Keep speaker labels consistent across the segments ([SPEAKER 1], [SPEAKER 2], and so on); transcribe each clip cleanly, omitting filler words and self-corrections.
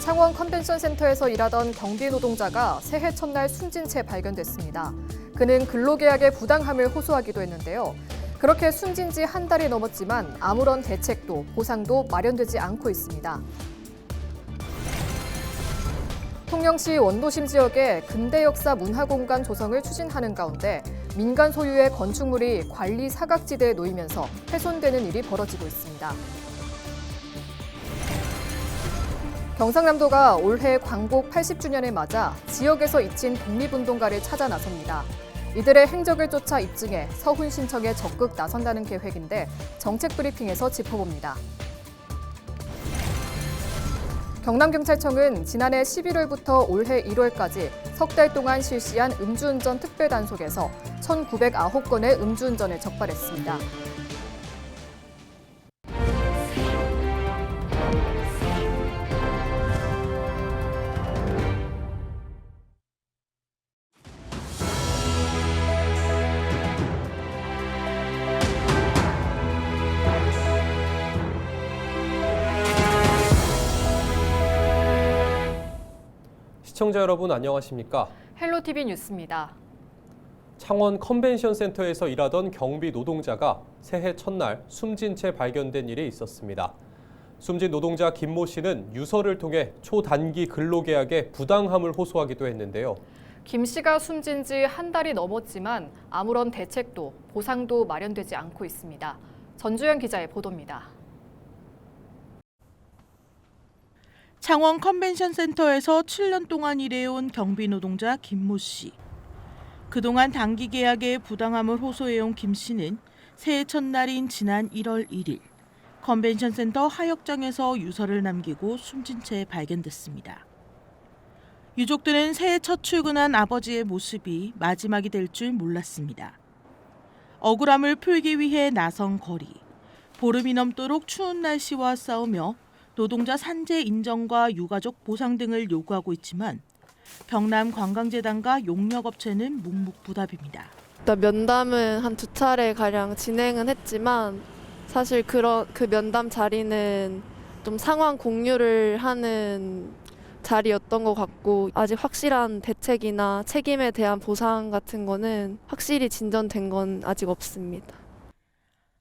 [SPEAKER 1] 창원 컨벤션 센터에서 일하던 경비 노동자가 새해 첫날 숨진 채 발견됐습니다. 그는 근로계약의 부당함을 호소하기도 했는데요. 그렇게 숨진 지 한 달이 넘었지만 아무런 대책도 보상도 마련되지 않고 있습니다. 통영시 원도심 지역에 근대 역사 문화공간 조성을 추진하는 가운데 민간 소유의 건축물이 관리 사각지대에 놓이면서 훼손되는 일이 벌어지고 있습니다. 경상남도가 올해 광복 80주년을 맞아 지역에서 잊힌 독립운동가를 찾아 나섭니다. 이들의 행적을 쫓아 입증해 서훈 신청에 적극 나선다는 계획인데 정책 브리핑에서 짚어봅니다. 경남경찰청은 지난해 11월부터 올해 1월까지 석 달 동안 실시한 음주운전 특별단속에서 1,909건의 음주운전을 적발했습니다.
[SPEAKER 2] 시청자 여러분 안녕하십니까?
[SPEAKER 1] 헬로티비 뉴스입니다.
[SPEAKER 2] 창원 컨벤션 센터에서 일하던 경비 노동자가 새해 첫날 숨진 채 발견된 일이 있었습니다. 숨진 노동자 김모 씨는 유서를 통해 초단기 근로계약의 부당함을 호소하기도 했는데요.
[SPEAKER 1] 김 씨가 숨진 지 한 달이 넘었지만 아무런 대책도 보상도 마련되지 않고 있습니다. 전주현 기자의 보도입니다.
[SPEAKER 3] 창원 컨벤션 센터에서 7년 동안 일해온 경비 노동자 김모 씨. 그동안 단기 계약의 부당함을 호소해온 김 씨는 새해 첫날인 지난 1월 1일 컨벤션 센터 하역장에서 유서를 남기고 숨진 채 발견됐습니다. 유족들은 새해 첫 출근한 아버지의 모습이 마지막이 될 줄 몰랐습니다. 억울함을 풀기 위해 나선 거리. 보름이 넘도록 추운 날씨와 싸우며 노동자 산재 인정과 유가족 보상 등을 요구하고 있지만 경남관광재단과 용역업체는 묵묵부답입니다.
[SPEAKER 4] 일단 면담은 한 2차례 가량 진행은 했지만 사실 그 면담 자리는 좀 상황 공유를 하는 자리였던 것 같고 아직 확실한 대책이나 책임에 대한 보상 같은 거는 확실히 진전된 건 아직 없습니다.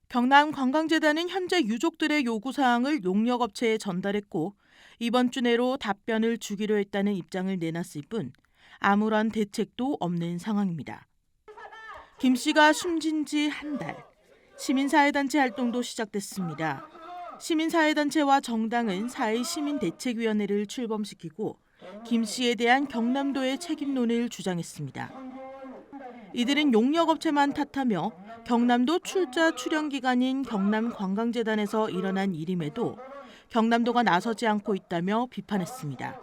[SPEAKER 3] 경남관광재단은 현재 유족들의 요구사항을 용역업체에 전달했고 이번 주 내로 답변을 주기로 했다는 입장을 내놨을 뿐 아무런 대책도 없는 상황입니다. 김 씨가 숨진 지 한 달, 시민사회단체 활동도 시작됐습니다. 시민사회단체와 정당은 4.1 시민대책위원회를 출범시키고 김 씨에 대한 경남도의 책임론을 주장했습니다. 이들은 용역업체만 탓하며 경남도 출자 출연 기관인 경남관광재단에서 일어난 일임에도 경남도가 나서지 않고 있다며 비판했습니다.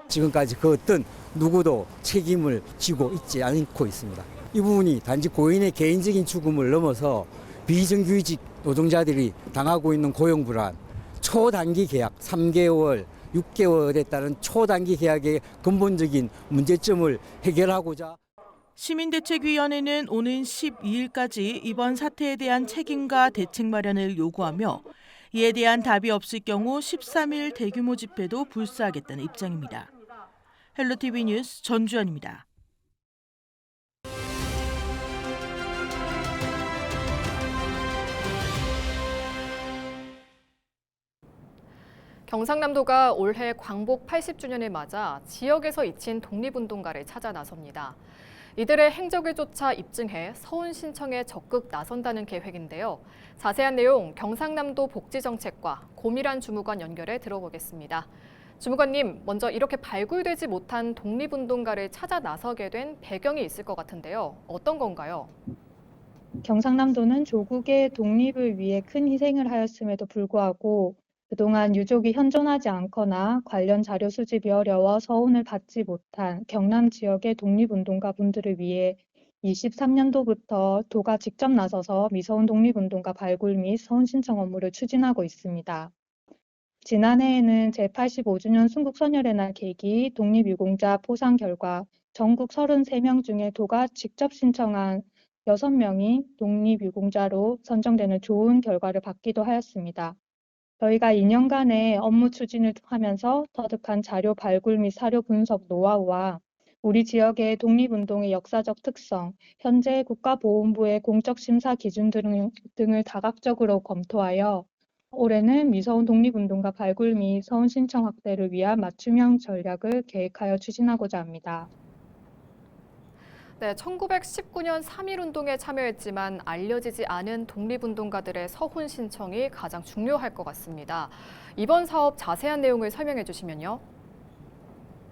[SPEAKER 5] 지금까지 그 어떤 누구도 책임을 지고 있지 않고 있습니다. 이 부분이 단지 고인의 개인적인 죽음을 넘어서 비정규직 노동자들이 당하고 있는 고용불안, 초단기 계약 3개월, 6개월에 따른 초단기 계약의 근본적인 문제점을 해결하고자
[SPEAKER 3] 시민대책위원회는 오는 12일까지 이번 사태에 대한 책임과 대책 마련을 요구하며 이에 대한 답이 없을 경우 13일 대규모 집회도 불사하겠다는 입장입니다. 헬로티비 뉴스 전주현입니다.
[SPEAKER 1] 경상남도가 올해 광복 80주년을 맞아 지역에서 잊힌 독립운동가를 찾아 나섭니다. 이들의 행적을 쫓아 입증해 서훈 신청에 적극 나선다는 계획인데요. 자세한 내용 경상남도 복지정책과 고미란 주무관 연결해 들어보겠습니다. 주무관님, 먼저 이렇게 발굴되지 못한 독립운동가를 찾아 나서게 된 배경이 있을 것 같은데요. 어떤 건가요?
[SPEAKER 6] 경상남도는 조국의 독립을 위해 큰 희생을 하였음에도 불구하고 그동안 유족이 현존하지 않거나 관련 자료 수집이 어려워 서훈을 받지 못한 경남 지역의 독립운동가 분들을 위해 23년도부터 도가 직접 나서서 미서훈 독립운동가 발굴 및 서훈 신청 업무를 추진하고 있습니다. 지난해에는 제85주년 순국선열의 날 계기 독립유공자 포상 결과 전국 33명 중에 도가 직접 신청한 6명이 독립유공자로 선정되는 좋은 결과를 받기도 하였습니다. 저희가 2년간의 업무 추진을 하면서 터득한 자료 발굴 및 사료 분석 노하우와 우리 지역의 독립운동의 역사적 특성, 현재 국가보훈부의 공적 심사 기준 등을 다각적으로 검토하여 올해는 미서운 독립운동가 발굴 및 서운 신청 확대를 위한 맞춤형 전략을 계획하여 추진하고자 합니다.
[SPEAKER 1] 네, 1919년 3.1운동에 참여했지만 알려지지 않은 독립운동가들의 서훈 신청이 가장 중요할 것 같습니다. 이번 사업 자세한 내용을 설명해 주시면요.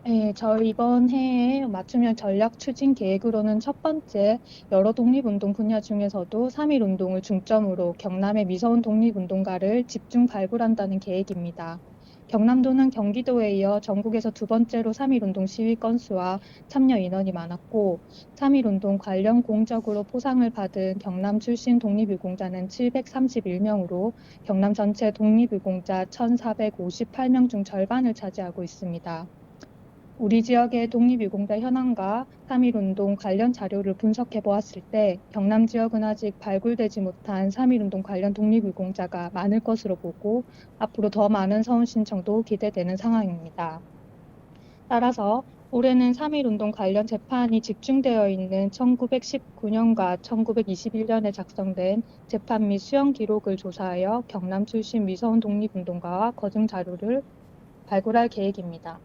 [SPEAKER 6] 네, 저희 이번 해에 맞춤형 전략 추진 계획으로는 첫 번째, 여러 독립운동 분야 중에서도 3.1운동을 중점으로 경남의 미서운 독립운동가를 집중 발굴한다는 계획입니다. 경남도는 경기도에 이어 전국에서 두 번째로 3.1운동 시위 건수와 참여 인원이 많았고 3.1운동 관련 공적으로 포상을 받은 경남 출신 독립유공자는 731명으로 경남 전체 독립유공자 1,458명 중 절반을 차지하고 있습니다. 우리 지역의 독립유공자 현황과 3.1운동 관련 자료를 분석해 보았을 때 경남 지역은 아직 발굴되지 못한 3.1운동 관련 독립유공자가 많을 것으로 보고 앞으로 더 많은 서훈 신청도 기대되는 상황입니다. 따라서 올해는 3.1운동 관련 재판이 집중되어 있는 1919년과 1921년에 작성된 재판 및 수형 기록을 조사하여 경남 출신 미서운 독립운동가와 거증 자료를 발굴할 계획입니다.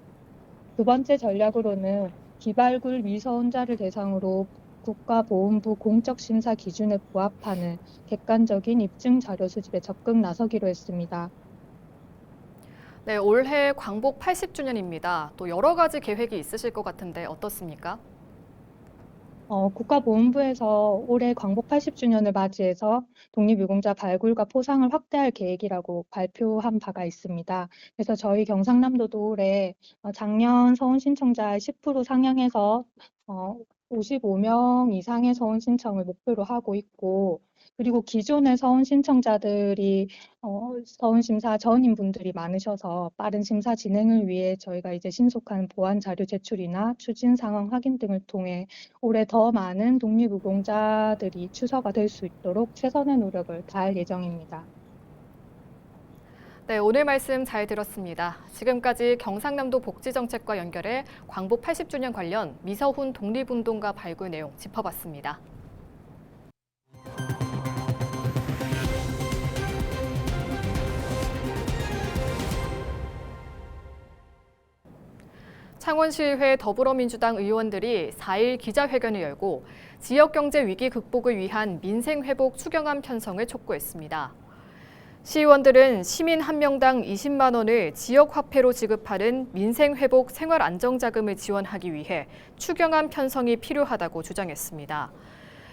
[SPEAKER 6] 두 번째 전략으로는 기발굴 미서운자를 대상으로 국가보훈부 공적심사 기준에 부합하는 객관적인 입증 자료 수집에 적극 나서기로 했습니다.
[SPEAKER 1] 네, 올해 광복 80주년입니다. 또 여러 가지 계획이 있으실 것 같은데 어떻습니까?
[SPEAKER 6] 국가보훈부에서 올해 광복 80주년을 맞이해서 독립유공자 발굴과 포상을 확대할 계획이라고 발표한 바가 있습니다. 그래서 저희 경상남도도 올해 작년 서훈 신청자의 10% 상향해서 55명 이상의 서훈 신청을 목표로 하고 있고, 그리고 기존의 서훈 신청자들이 서훈 심사 전인 분들이 많으셔서 빠른 심사 진행을 위해 저희가 이제 신속한 보완 자료 제출이나 추진 상황 확인 등을 통해 올해 더 많은 독립유공자들이 추서가 될 수 있도록 최선의 노력을 다할 예정입니다.
[SPEAKER 1] 네, 오늘 말씀 잘 들었습니다. 지금까지 경상남도 복지정책과 연결해 광복 80주년 관련 미서훈 독립운동가 발굴 내용 짚어봤습니다. 창원시의회 더불어민주당 의원들이 4일 기자회견을 열고 지역경제 위기 극복을 위한 민생회복 추경안 편성을 촉구했습니다. 시의원들은 시민 1명당 20만 원을 지역화폐로 지급하는 민생회복 생활안정자금을 지원하기 위해 추경안 편성이 필요하다고 주장했습니다.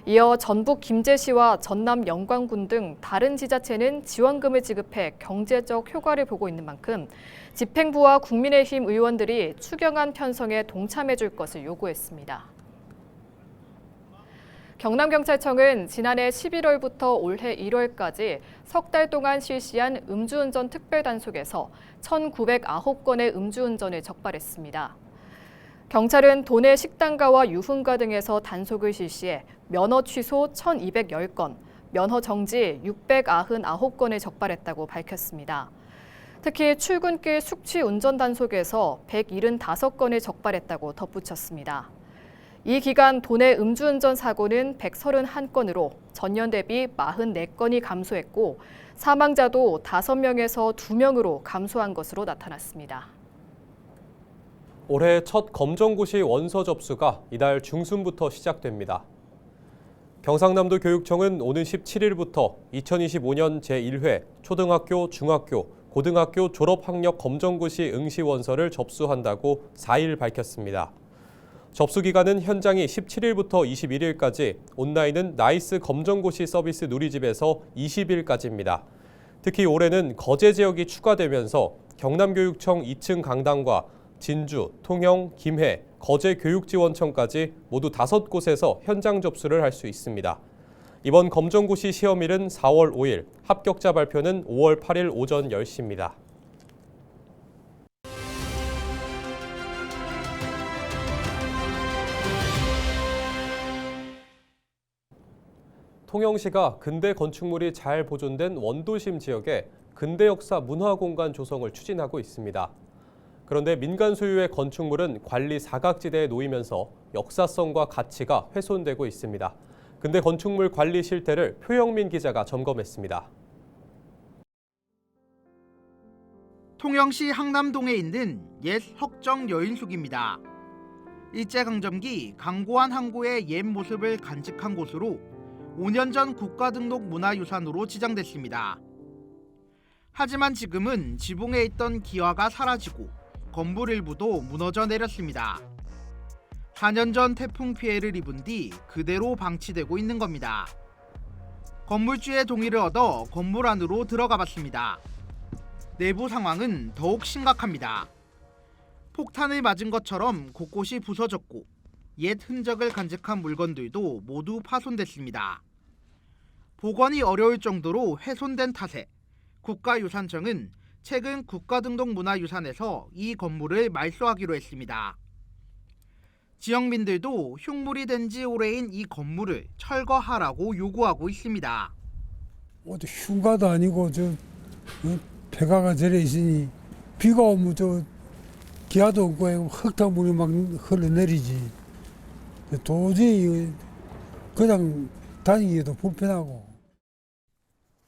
[SPEAKER 1] 이어 전북 김제시와 전남 영광군 등 다른 지자체는 지원금을 지급해 경제적 효과를 보고 있는 만큼 집행부와 국민의힘 의원들이 추경안 편성에 동참해 줄 것을 요구했습니다. 경남경찰청은 지난해 11월부터 올해 1월까지 석 달 동안 실시한 음주운전 특별단속에서 1,909건의 음주운전을 적발했습니다. 경찰은 도내 식당가와 유흥가 등에서 단속을 실시해 면허 취소 1,210건, 면허 정지 699건을 적발했다고 밝혔습니다. 특히 출근길 숙취 운전 단속에서 175건을 적발했다고 덧붙였습니다. 이 기간 도내 음주운전 사고는 131건으로 전년 대비 44건이 감소했고 사망자도 5명에서 2명으로 감소한 것으로 나타났습니다.
[SPEAKER 2] 올해 첫 검정고시 원서 접수가 이달 중순부터 시작됩니다. 경상남도 교육청은 오는 17일부터 2025년 제1회 초등학교, 중학교, 고등학교 졸업학력 검정고시 응시 원서를 접수한다고 4일 밝혔습니다. 접수 기간은 현장이 17일부터 21일까지, 온라인은 나이스 검정고시 서비스 누리집에서 20일까지입니다. 특히 올해는 거제 지역이 추가되면서 경남교육청 2층 강당과 진주, 통영, 김해, 거제 교육지원청까지 모두 5곳에서 현장 접수를 할 수 있습니다. 이번 검정고시 시험일은 4월 5일, 합격자 발표는 5월 8일 오전 10시입니다. 통영시가 근대 건축물이 잘 보존된 원도심 지역에 근대 역사 문화 공간 조성을 추진하고 있습니다. 그런데 민간 소유의 건축물은 관리 사각지대에 놓이면서 역사성과 가치가 훼손되고 있습니다. 근대 건축물 관리 실태를 표영민 기자가 점검했습니다.
[SPEAKER 7] 통영시 항남동에 있는 옛 석정 여인숙입니다. 일제강점기 강고한 항구의 옛 모습을 간직한 곳으로 5년 전 국가등록 문화유산으로 지정됐습니다. 하지만 지금은 지붕에 있던 기와가 사라지고 건물 일부도 무너져 내렸습니다. 4년 전 태풍 피해를 입은 뒤 그대로 방치되고 있는 겁니다. 건물주의 동의를 얻어 건물 안으로 들어가 봤습니다. 내부 상황은 더욱 심각합니다. 폭탄을 맞은 것처럼 곳곳이 부서졌고 옛 흔적을 간직한 물건들도 모두 파손됐습니다. 복원이 어려울 정도로 훼손된 탓에 국가유산청은 최근 국가등록문화유산에서 이 건물을 말소하기로 했습니다. 지역민들도 흉물이 된 지 오래인 이 건물을 철거하라고 요구하고 있습니다.
[SPEAKER 8] 어디 휴가도 아니고 폐가가 저래 있으니 비가 오면 기아도 없고 흙탕물이 막 흘러내리지. 도저히 그냥 다니기도 불편하고.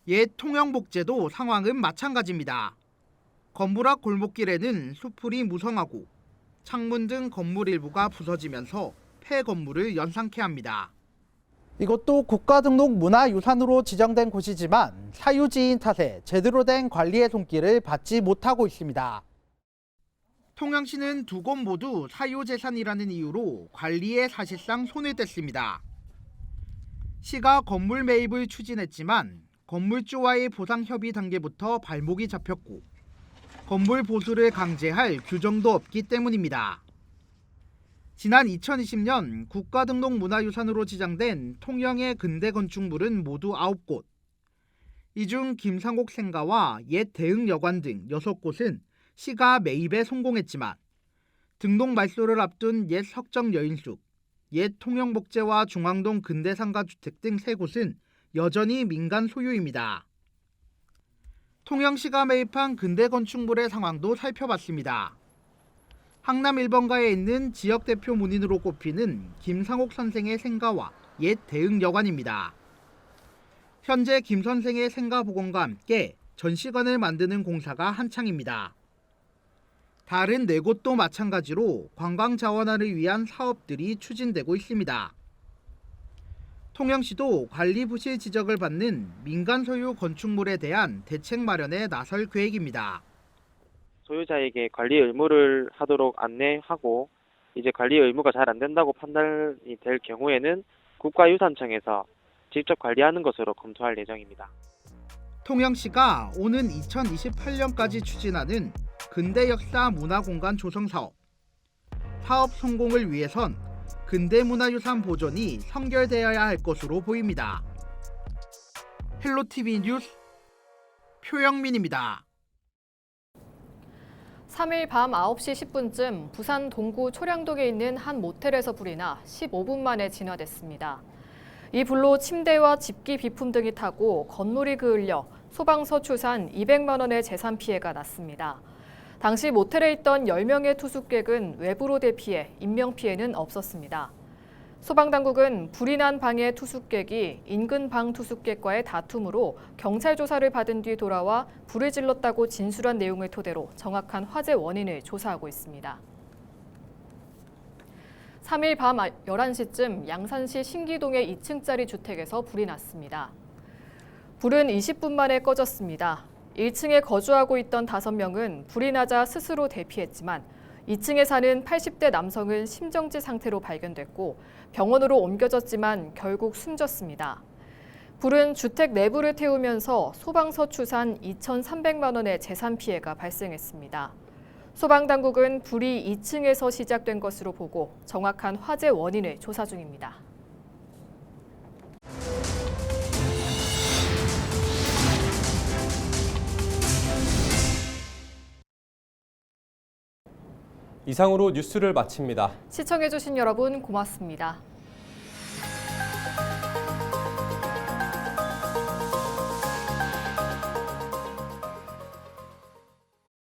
[SPEAKER 7] 옛 통영복제도 상황은 마찬가지입니다. 건물 앞 골목길에는 수풀이 무성하고 창문 등 건물 일부가 부서지면서 폐 건물을 연상케 합니다.
[SPEAKER 9] 이것도 국가등록 문화유산으로 지정된 곳이지만 사유지인 탓에 제대로 된 관리의 손길을 받지 못하고 있습니다.
[SPEAKER 7] 통영시는 두 곳 모두 사유재산이라는 이유로 관리에 사실상 손을 뗐습니다. 시가 건물 매입을 추진했지만 건물주와의 보상협의 단계부터 발목이 잡혔고 건물 보수를 강제할 규정도 없기 때문입니다. 지난 2020년 국가등록 문화유산으로 지정된 통영의 근대 건축물은 모두 9곳. 이 중 김상옥 생가와 옛 대흥여관 등 6곳은 시가 매입에 성공했지만 등록 말소를 앞둔 옛 석정 여인숙, 옛 통영복제와 중앙동 근대상가주택 등 3곳은 여전히 민간 소유입니다. 통영시가 매입한 근대 건축물의 상황도 살펴봤습니다. 항남 1번가에 있는 지역 대표 문인으로 꼽히는 김상옥 선생의 생가와 옛 대흥여관입니다. 현재 김 선생의 생가 복원과 함께 전시관을 만드는 공사가 한창입니다. 다른 4곳도 마찬가지로 관광 자원화를 위한 사업들이 추진되고 있습니다. 통영시도 관리 부실 지적을 받는 민간 소유 건축물에 대한 대책 마련에 나설 계획입니다.
[SPEAKER 10] 소유자에게 관리 의무를 하도록 안내하고 이제 관리 의무가 잘 안 된다고 판단이 될 경우에는 국가유산청에서 직접 관리하는 것으로 검토할 예정입니다.
[SPEAKER 7] 통영시가 오는 2028년까지 추진하는 근대 역사 문화공간 조성 사업. 사업 성공을 위해선 근대문화유산 보존이 선결되어야 할 것으로 보입니다. 헬로티비 뉴스 표영민입니다.
[SPEAKER 1] 3일 밤 9시 10분쯤 부산 동구 초량동에 있는 한 모텔에서 불이 나 15분 만에 진화됐습니다. 이 불로 침대와 집기 비품 등이 타고 건물이 그을려 소방서 추산 200만 원의 재산 피해가 났습니다. 당시 모텔에 있던 10명의 투숙객은 외부로 대피해 인명피해는 없었습니다. 소방당국은 불이 난 방의 투숙객이 인근 방 투숙객과의 다툼으로 경찰 조사를 받은 뒤 돌아와 불을 질렀다고 진술한 내용을 토대로 정확한 화재 원인을 조사하고 있습니다. 3일 밤 11시쯤 양산시 신기동의 2층짜리 주택에서 불이 났습니다. 불은 20분 만에 꺼졌습니다. 1층에 거주하고 있던 5명은 불이 나자 스스로 대피했지만 2층에 사는 80대 남성은 심정지 상태로 발견됐고 병원으로 옮겨졌지만 결국 숨졌습니다. 불은 주택 내부를 태우면서 소방서 추산 2,300만 원의 재산 피해가 발생했습니다. 소방당국은 불이 2층에서 시작된 것으로 보고 정확한 화재 원인을 조사 중입니다.
[SPEAKER 2] 이상으로 뉴스를 마칩니다.
[SPEAKER 1] 시청해주신 여러분 고맙습니다.